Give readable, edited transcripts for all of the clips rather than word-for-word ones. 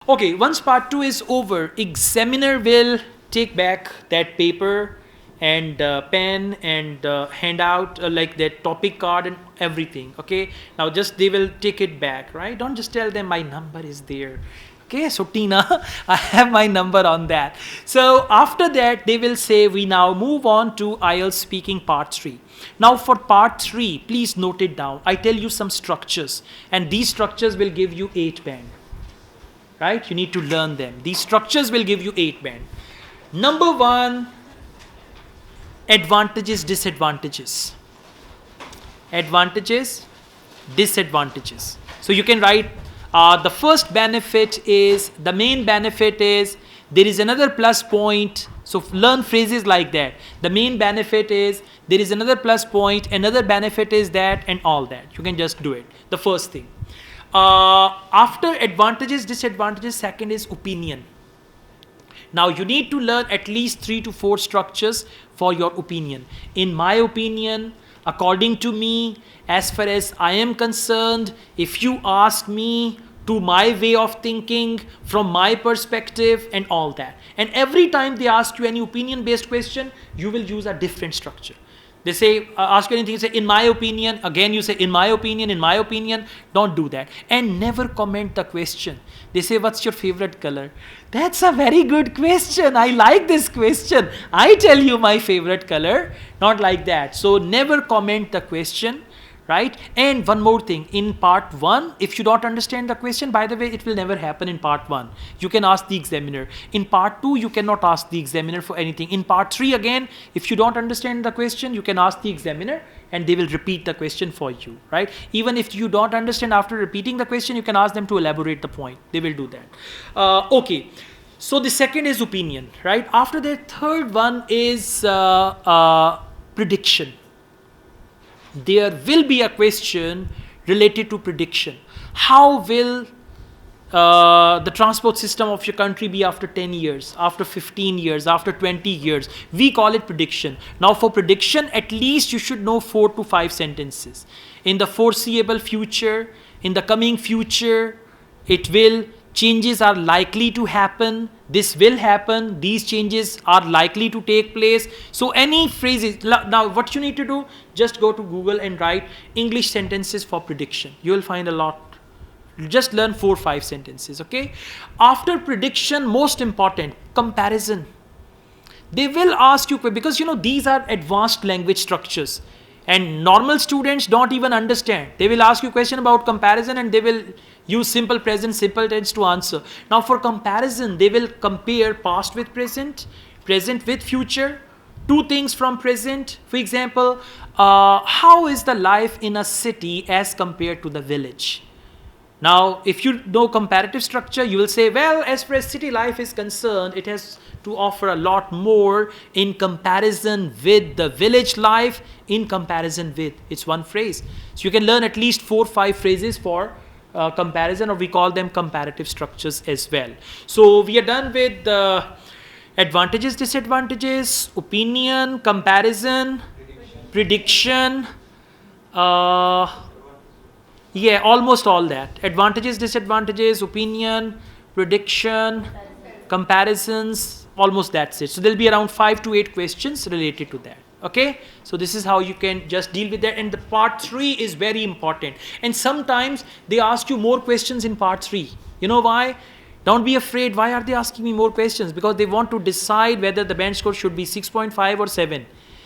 Okay, once part 2 is over, examiner will take back that paper and pen and hand out like that topic card and everything. Okay, now just they will take it back, right? Don't just tell them my number is there. Okay, so Tina, I have my number on that. So after that, they will say we now move on to Ielts speaking part 3. Now for part 3, please note it down. I tell you some structures, and these structures will give you 8 band. Right? You need to learn them. These structures will give you 8 band. Number 1, advantages, disadvantages. Advantages, disadvantages. So you can write the first benefit is, the main benefit is, there is another plus point. So learn phrases like that. The main benefit is, there is another plus point, another benefit is that, and all that. You can just do it. The first thing. After advantages, disadvantages, second is opinion. Now you need to learn at least 3 to 4 structures for your opinion. In my opinion, according to me, as far as I am concerned, if you ask me, to my way of thinking, from my perspective, and all that. And every time they ask you any opinion based question, you will use a different structure. They say, ask you anything, you say, in my opinion. Again, you say, in my opinion, in my opinion. Don't do that. And never comment the question. They say, what's your favorite color? That's a very good question. I like this question. I tell you my favorite color. Not like that. So never comment the question. Right? And one more thing, in part 1, if you don't understand the question, by the way, it will never happen in part 1. You can ask the examiner. In part 2, you cannot ask the examiner for anything. In part 3, again, if you don't understand the question, you can ask the examiner and they will repeat the question for you. Right? Even if you don't understand after repeating the question, you can ask them to elaborate the point. They will do that. Okay. So the second is opinion. Right? After that, third one is prediction. There will be a question related to prediction. How will the transport system of your country be after 10 years, after 15 years, after 20 years? We call it prediction. Now for prediction, at least you should know 4 to 5 sentences. In the foreseeable future, in the coming future, it will, changes are likely to happen, this will happen, these changes are likely to take place. So any phrases, now what you need to do, just go to Google and write English sentences for prediction. You will find a lot. Just learn 4 or 5 sentences, okay? After prediction, most important, comparison. They will ask you, because you know these are advanced language structures and normal students don't even understand. They will ask you a question about comparison and they will use simple present, simple tense to answer. Now for comparison, they will compare past with present, present with future, 2 things from present. For example, how is the life in a city as compared to the village? Now, if you know comparative structure, you will say, well, as far as city life is concerned, it has to offer a lot more in comparison with the village life, in comparison with. It's one phrase. So you can learn at least 4 or 5 phrases for comparison, or we call them comparative structures as well. So we are done with the advantages, disadvantages, opinion, comparison, prediction. Yeah, almost all that. Advantages, disadvantages, opinion, prediction, comparisons, almost that's it. So there'll be around 5 to 8 questions related to that. Okay, so this is how you can just deal with that. And the part 3 is very important. And sometimes they ask you more questions in part 3. You know why? Don't be afraid. Why are they asking me more questions? Because they want to decide whether the band score should be 6.5 or 7,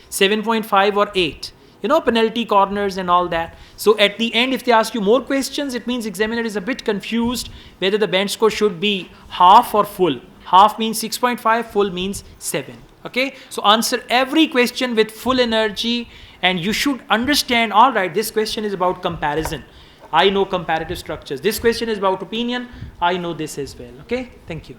7.5 or 8. You know, penalty corners and all that. So at the end, if they ask you more questions, it means examiner is a bit confused whether the band score should be half or full. Half means 6.5, full means 7. Okay, so answer every question with full energy, and you should understand, all right, this question is about comparison. I know comparative structures. This question is about opinion. I know this as well. Okay, thank you.